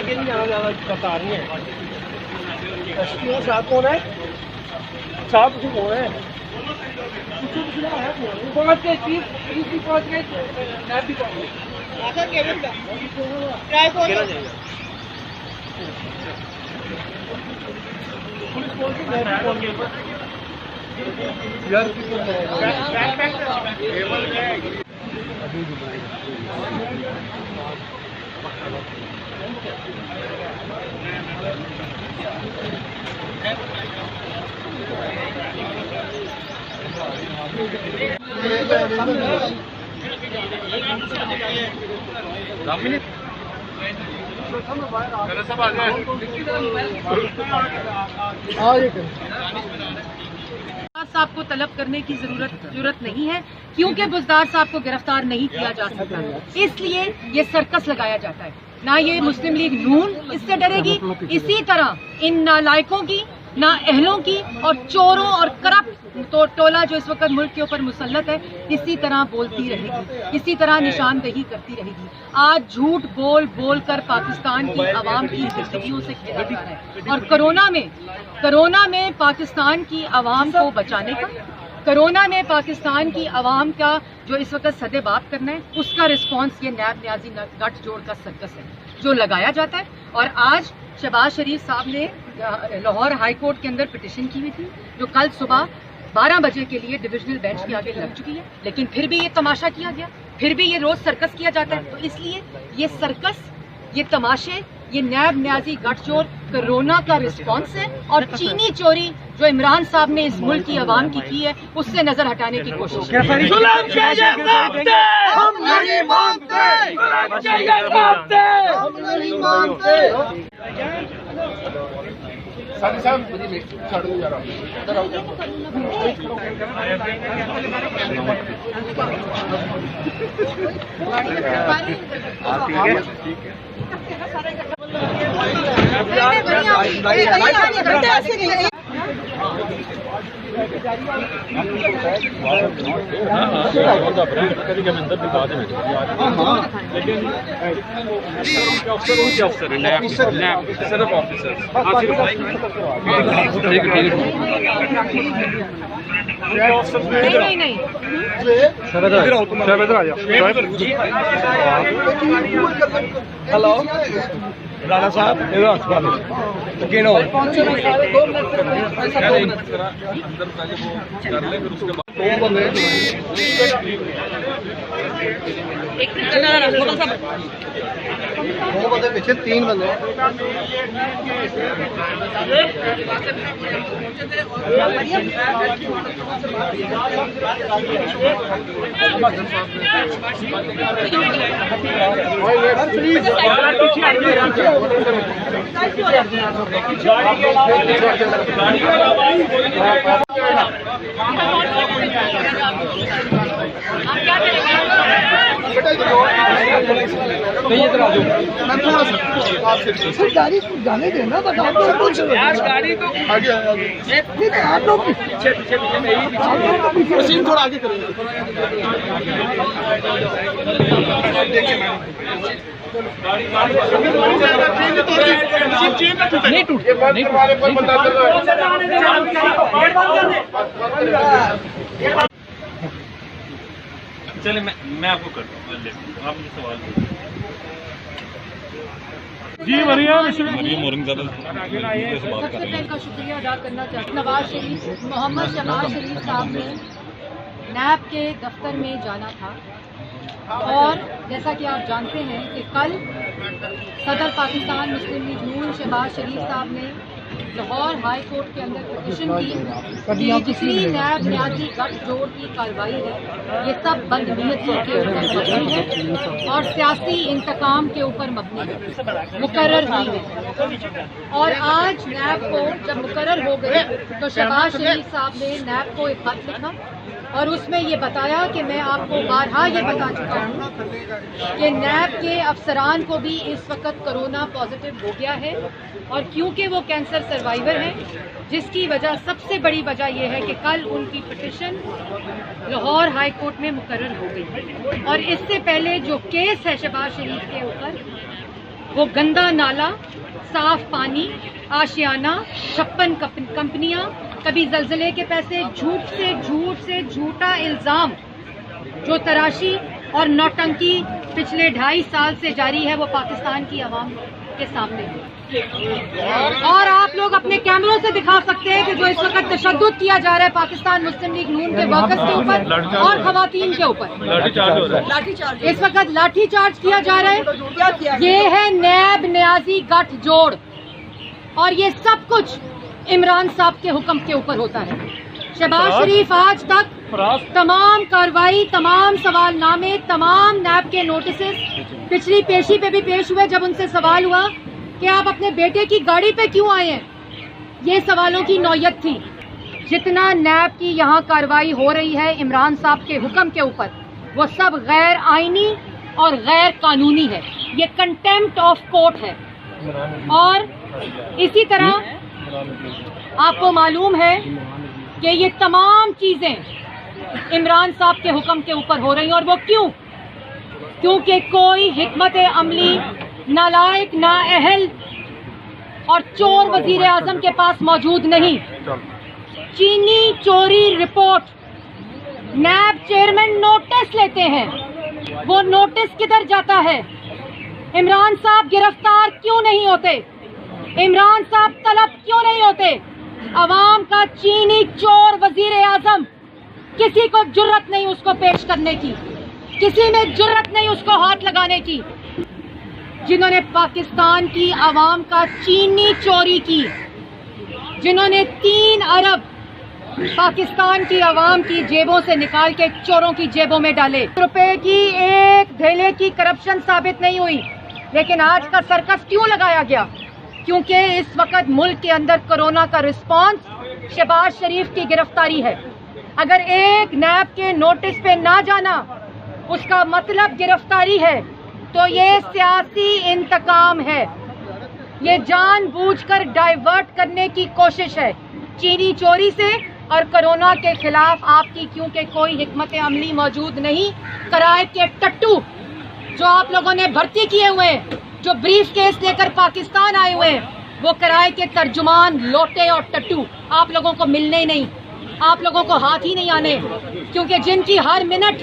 आगे नहीं जाना, ज़्यादा बता रही है। एसपीओ साहब कौन है? साहब कुछ कौन है? पहुँच गए, चीफ पहुँच गए, नैब भी पहुँच गए। साहब को तलब करने की जरूरत नहीं है, क्योंकि बुज़दार साहब को गिरफ्तार नहीं किया जा सकता, इसलिए ये सर्कस लगाया जाता है। ना ये मुस्लिम लीग नून इससे डरेगी, इसी तरह इन नालायकों की, ना अहलों की और चोरों और करप्ट तो टोला जो इस वक्त मुल्क के ऊपर मुसल्लत है, इसी तरह बोलती रहेगी, इसी तरह निशानदेही करती रहेगी। आज झूठ बोल बोल कर पाकिस्तान की आवाम की जिंदगियों से खेला जा रहा है, और कोरोना में पाकिस्तान की आवाम को बचाने का, कोरोना में पाकिस्तान की आवाम का जो इस वक्त सदेबाप करना है, उसका रिस्पॉन्स ये नैब न्याजी गठजोड़ का सर्कस है जो लगाया जाता है। और आज शहबाज शरीफ साहब ने लाहौर हाई कोर्ट के अंदर पिटिशन की हुई थी, जो कल सुबह 12 बजे के लिए डिविजनल बेंच के आगे लग चुकी है, लेकिन फिर भी ये तमाशा किया गया, फिर भी ये रोज सर्कस किया जाता है। तो इसलिए ये सर्कस, ये तमाशे, ये नैब न्याजी गठजोड़ कोरोना का रिस्पॉन्स है, और चीनी चोरी जो इमरान साहब ने इस मुल्क की आवाम की है, उससे नजर हटाने की कोशिश है। साहब छड़ दो जरा, इधर आओ। नहीं हेलो राणा साहब, दो बंदे पीछे, 3 बंदे। गाड़ी जाने देना, बट आप गाड़ी तो आगे आप लोग पीछे थोड़ा आगे करेंगे। नहीं टूट चलिए मैं आपको करता हूँ, आप मुझे सवाल जी। सबसे पहले का शुक्रिया अदा करना चाहती हूँ। मोहम्मद शहबाज शरीफ साहब ने नैब के दफ्तर में जाना था, और जैसा कि आप जानते हैं कि कल सदर पाकिस्तान मुस्लिम लीग नून शहबाज शरीफ साहब ने लाहौर हाई कोर्ट के अंदर पिटीशन की कि जितनी नैब न्याजी गठजोड़ की कार्रवाई है, ये सब बदनीयती के ऊपर मबनी है और सियासी इंतकाम के ऊपर मबनी है, मुकर्रर हुई है। और आज नैब को जब मुकर्रर हो गए, तो शहबाज शरीफ साहब ने नैब को एक खत लिखा, और उसमें ये बताया कि मैं आपको बारहा ये बता चुका हूँ कि नैब के अफसरान को भी इस वक्त कोरोना पॉजिटिव हो गया है, और क्योंकि वो कैंसर सर्वाइवर हैं, जिसकी वजह, सबसे बड़ी वजह यह है कि कल उनकी पिटीशन लाहौर हाई कोर्ट में मुकर्रर हो गई। और इससे पहले जो केस है शहबाज शरीफ के ऊपर, वो गंदा नाला, साफ पानी, आशियाना, 56 कंपनियां, कभी जलजले के पैसे, झूठ से झूठा इल्जाम जो तराशी और नौटंकी पिछले 2.5 साल से जारी है, वो पाकिस्तान की आवाम के सामने है। और आप लोग अपने कैमरों से दिखा सकते हैं कि जो इस वक्त तशद्दुद किया जा रहा है पाकिस्तान मुस्लिम लीग नून के वर्कर्स के ऊपर और खवातीन के ऊपर, इस वक्त लाठी चार्ज किया जा रहा है। ये है नैब न्याजी गठजोड़ और ये सब कुछ इमरान साहब के हुक्म के ऊपर होता है। शहबाज शरीफ आज तक तमाम कार्रवाई, तमाम सवालनामे, तमाम नैब के नोटिस पिछली पेशी पे भी पेश हुए। जब उनसे सवाल हुआ कि आप अपने बेटे की गाड़ी पे क्यों आए हैं, ये सवालों की नौयत थी। जितना नैब की यहाँ कार्रवाई हो रही है इमरान साहब के हुक्म के ऊपर, वो सब गैर आईनी और गैर कानूनी है। ये कंटेम्प्ट ऑफ कोर्ट है। और इसी तरह आपको मालूम है कि ये तमाम चीजें इमरान साहब के हुक्म के ऊपर हो रही हैं। और वो क्यों? क्योंकि कोई हिकमत अमली नालायक, नाअहल और चोर वजीर आजम के पास मौजूद नहीं। चीनी चोरी रिपोर्ट, नैब चेयरमैन नोटिस लेते हैं, वो नोटिस किधर जाता है? इमरान साहब गिरफ्तार क्यों नहीं होते? इमरान साहब तलब क्यों नहीं होते? अवाम का चीनी चोर वजीर आजम, किसी को जुर्रत नहीं उसको पेश करने की, किसी में जुर्रत नहीं उसको हाथ लगाने की। जिन्होंने पाकिस्तान की आवाम का चीनी चोरी की, जिन्होंने 3 अरब पाकिस्तान की आवाम की जेबों से निकाल के चोरों की जेबों में डाले, रुपए की एक धेले की करप्शन साबित नहीं हुई। लेकिन आज का सर्कस क्यों लगाया गया? क्योंकि इस वक्त मुल्क के अंदर कोरोना का रिस्पांस शहबाज शरीफ की गिरफ्तारी है। अगर एक नैब के नोटिस पे ना जाना उसका मतलब गिरफ्तारी है, तो ये सियासी इंतकाम है। ये जानबूझकर डाइवर्ट करने की कोशिश है चीनी चोरी से और कोरोना के खिलाफ आपकी, क्योंकि कोई हिकमत अमली मौजूद नहीं। किराए के टट्टू जो आप लोगों ने भर्ती किए हुए हैं, जो ब्रीफ केस लेकर पाकिस्तान आए हुए हैं, वो किराए के तर्जुमान, लोटे और टट्टू आप लोगों को मिलने ही नहीं, आप लोगों को हाथ ही नहीं आने। क्योंकि जिनकी हर मिनट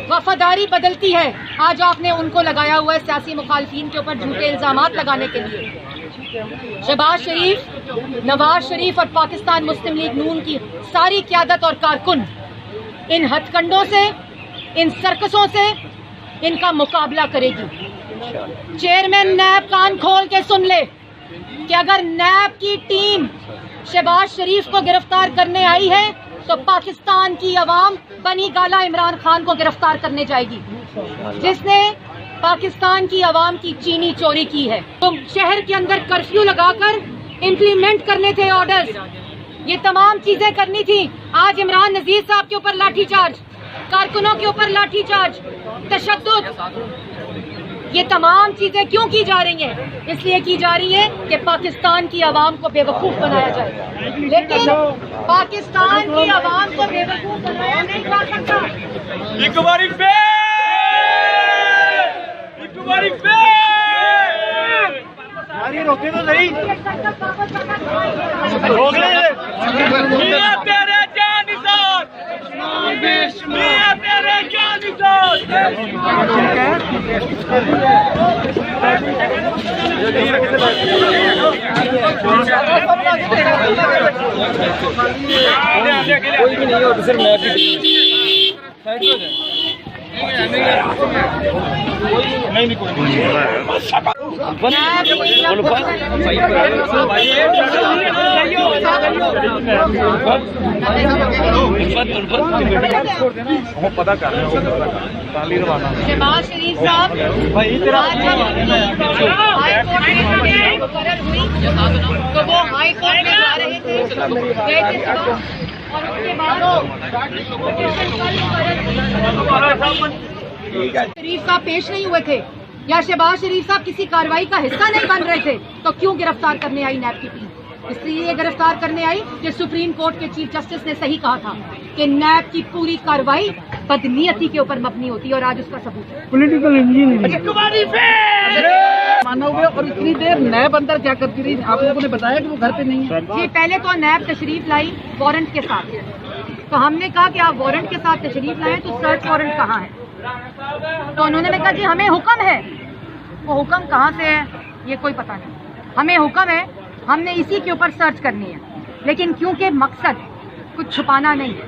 वफादारी बदलती है, आज आपने उनको लगाया हुआ है सियासी मुखालफिन के ऊपर झूठे इल्जामात लगाने के लिए। शहबाज शरीफ, नवाज शरीफ और पाकिस्तान मुस्लिम लीग नून की सारी क़यादत और कारकुन इन हथकंडों से, इन सर्कसों से इनका मुकाबला करेगी। चेयरमैन नैब कान खोल के सुन ले कि अगर नैब की टीम शहबाज शरीफ को गिरफ्तार करने आई है तो पाकिस्तान की अवाम बनी गाला इमरान खान को गिरफ्तार करने जाएगी, जिसने पाकिस्तान की अवाम की चीनी चोरी की है। तो शहर के अंदर कर्फ्यू लगाकर इम्प्लीमेंट करने थे ऑर्डर्स, ये तमाम चीजें करनी थी। आज इमरान नजीर साहब के ऊपर लाठीचार्ज, कारकुनों के ऊपर लाठीचार्ज, तशद्दुद, ये तमाम चीजें क्यों की जा रही हैं? इसलिए की जा रही है कि पाकिस्तान की आवाम को बेवकूफ बनाया जाए। लेकिन पाकिस्तान की आवाम को बेवकूफ बनाया नहीं जा सकता। एक बारी फिर रोके तो सही, रोक ले। मियां तेरे क्या निशान, मियां तेरे क्या निशान। कोई भी नहीं हो तो सिर्फ मैं नहीं कोई पता कर शहबाज शरीफ साहब तो वो हाई कोर्ट में जा रहे थे, और उसके बाद शरीफ साहब पेश नहीं हुए थे या शहबाज शरीफ साहब किसी कार्रवाई का हिस्सा नहीं बन रहे थे, तो क्यों गिरफ्तार करने आई नैब की टीम? इसलिए गिरफ्तार करने आई कि सुप्रीम कोर्ट के चीफ जस्टिस ने सही कहा था कि नैब की पूरी कार्रवाई बदनीयती के ऊपर मबनी होती है, और आज उसका सबूत है। पॉलिटिकल इंजीनियरिंग गए और इतनी देर नैब अंदर क्या करती रही? आप लोगों ने बताया कि वो घर पे नहीं है। जी, पहले तो नैब तशरीफ लाई वारंट के साथ, तो हमने कहा कि आप वारंट के साथ तशरीफ लाएं तो सर्च वारंट कहाँ है? तो उन्होंने कहा जी हमें हुक्म है। वो हुक्म कहाँ से है ये कोई पता नहीं, हमें हुक्म है, हमने इसी के ऊपर सर्च करनी है। लेकिन क्योंकि मकसद कुछ छुपाना नहीं है,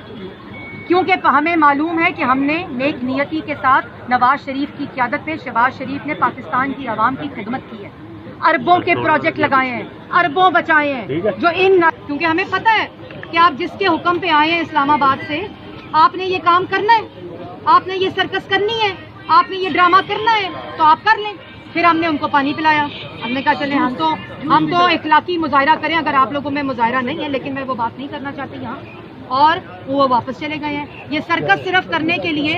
क्योंकि हमें मालूम है कि हमने नेक नियति के साथ नवाज शरीफ की क़यादत में शहबाज शरीफ ने पाकिस्तान की आवाम की खिदमत की है, अरबों के प्रोजेक्ट लगाए हैं, अरबों बचाए हैं, जो क्योंकि हमें पता है कि आप जिसके हुक्म पे आए हैं इस्लामाबाद से, आपने ये काम करना है, आपने ये सर्कस करनी है, आपने ये ड्रामा करना है, तो आप कर लें। फिर हमने उनको पानी पिलाया, हमने कहा चले हम तो इखलाकी मुजाहरा करें, अगर आप लोगों में मुजाहरा नहीं है, लेकिन मैं वो बात नहीं करना चाहती यहाँ, और वो वापस चले गए हैं। ये सर्कस सिर्फ करने के लिए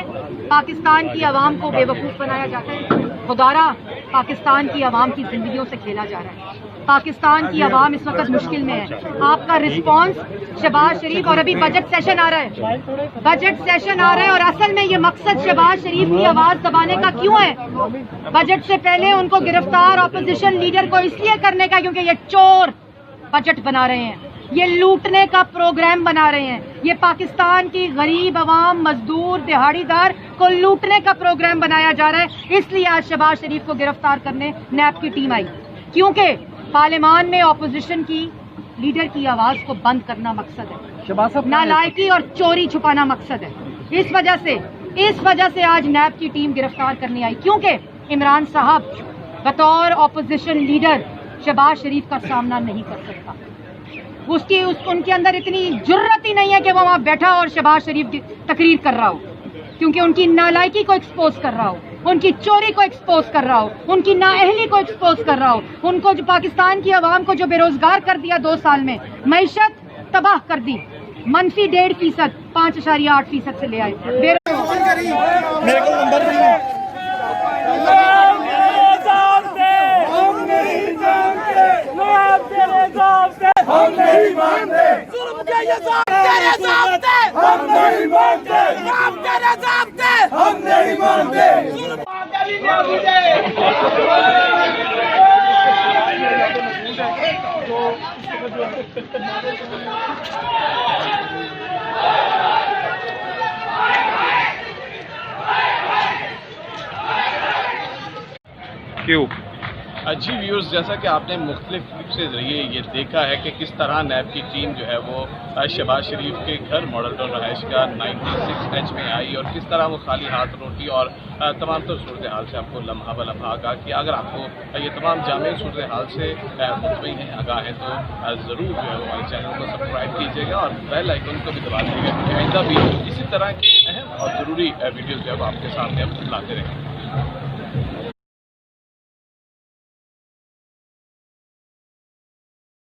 पाकिस्तान की आवाम को बेवकूफ़ बनाया जाता है। खुदारा पाकिस्तान की आवाम की जिंदगियों से खेला जा रहा है। पाकिस्तान की आवाम इस वक्त मुश्किल में है। आपका रिस्पांस शहबाज शरीफ, और अभी बजट सेशन आ रहा है, बजट सेशन आ रहा है, और असल में ये मकसद शहबाज शरीफ की आवाज दबाने का क्यों है? बजट से पहले उनको गिरफ्तार अपोजिशन लीडर को इसलिए करने का क्योंकि ये चोर बजट बना रहे हैं, ये लूटने का प्रोग्राम बना रहे हैं, ये पाकिस्तान की गरीब आवाम, मजदूर, दिहाड़ीदार को लूटने का प्रोग्राम बनाया जा रहा है। इसलिए आज शहबाज शरीफ को गिरफ्तार करने नैब की टीम आई, क्योंकि पार्लियामान में ऑपोजिशन की लीडर की आवाज को बंद करना मकसद है, नालायकी और चोरी छुपाना मकसद है। इस वजह से आज नैब की टीम गिरफ्तार करने आई, क्योंकि इमरान साहब बतौर ऑपोजिशन लीडर शहबाज शरीफ का सामना नहीं कर सकता। उनके अंदर इतनी जुर्रत ही नहीं है कि वो वहाँ बैठा और शहबाज शरीफ की तकरीर कर रहा हो, क्योंकि उनकी नालायकी को एक्सपोज कर रहा हो, उनकी चोरी को एक्सपोज कर रहा हो, उनकी नाअहली को एक्सपोज कर रहा हो, उनको जो पाकिस्तान की आवाम को जो बेरोजगार कर दिया 2 साल में, मईशत तबाह कर दी, -1.5% 5.8% से ले आए। मेरे को नंबर नहीं है। हम नहीं मानते, जुल्म के ये तेरे ज़ाब्ते, हम नहीं मानते, हम तेरे ज़ाब्ते, हम नहीं मानते, जुल्म क्यों? जी व्यूअर्स, जैसा कि आपने मुख्तलिफ क्लिप से जरिए ये देखा है कि किस तरह नैब की टीम जो है वो शहबाज शरीफ के घर मॉडल टाउन रहायश का 96H में आई, और किस तरह वो खाली हाथ रोटी और तमाम तर सूरत हाल से आपको लम्हा ब लम्हा आगाह किया। अगर आपको ये तमाम जामे सूरत हाल से मुतमईन हैं, आगाह हैं, तो ज़रूर जो है हमारे चैनल को सब्सक्राइब कीजिएगा और बेल आइकन को भी दबा दीजिएगा, क्योंकि आइंदा भी इसी तरह की अहम और ज़रूरी वीडियोज़ जो है वो आपके सामने अब लाते रहेंगे।